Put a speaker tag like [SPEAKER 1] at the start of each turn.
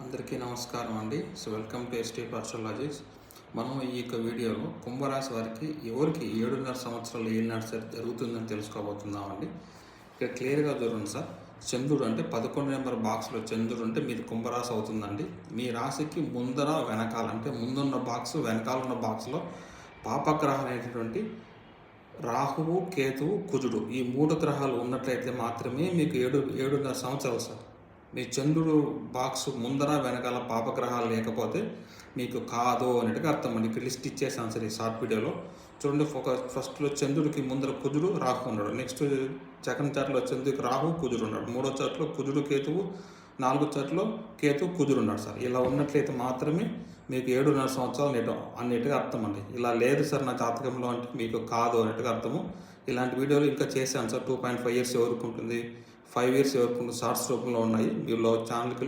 [SPEAKER 1] అందరికీ నమస్కారం అండి. Welcome to ST personalities. మనం ఈ యొక్క వీడియోలో కుంభరాశి వారికి ఎవరికి 7.5 సంవత్సరాలు ఏలినాటి జరుగుతుందని తెలుసుకోబోతున్నామండి. ఇక్కడ క్లియర్గా చూడండి సార్. చంద్రుడు అంటే 11 నెంబర్ బాక్స్లో చంద్రుడు అంటే మీది కుంభరాశి అవుతుందండి. మీ రాశికి ముందర వెనకాల అంటే ముందున్న బాక్స్ వెనకాల ఉన్న బాక్స్లో పాపగ్రహం అనేటటువంటి రాహువు, కేతువు, కుజుడు ఈ 3 గ్రహాలు ఉన్నట్లయితే మాత్రమే మీకు 7.5 సంవత్సరాలు సార్. మీ చంద్రుడు బాక్స్ ముందర వెనకాల పాపగ్రహాలు లేకపోతే మీకు కాదు అన్నట్టుగా అర్థం అండి. ఇక్కడ లిస్ట్ ఇచ్చేసాను సార్ ఈ షార్ట్ వీడియోలో. చూడండి, ఫస్ట్లో చంద్రుడికి ముందర కుజుడు, రాహు ఉన్నాడు. నెక్స్ట్ సెకండ్ చార్ట్లో చంద్రుడికి రాహు, కుజుడు ఉన్నాడు. మూడో చార్ట్లో కుజుడు, కేతువు, నాలుగో చార్ట్లో కేతు, కుజుడు ఉన్నాడు సార్. ఇలా ఉన్నట్లయితే మాత్రమే మీకు 7.5 సంవత్సరాలు అన్నట్టుగా అర్థం అండి. ఇలా లేదు సార్ నా జాతకంలో అంటే మీకు కాదు అన్నట్టుగా అర్థము. ఇలాంటి వీడియోలు ఇంకా చేశాను సార్. 2.5 years ఎవరికి ఉంటుంది, 5 years ఎవరికి ఉంటుంది, షార్ట్స్ రూపంలో ఉన్నాయి. మీరు ఛానల్కి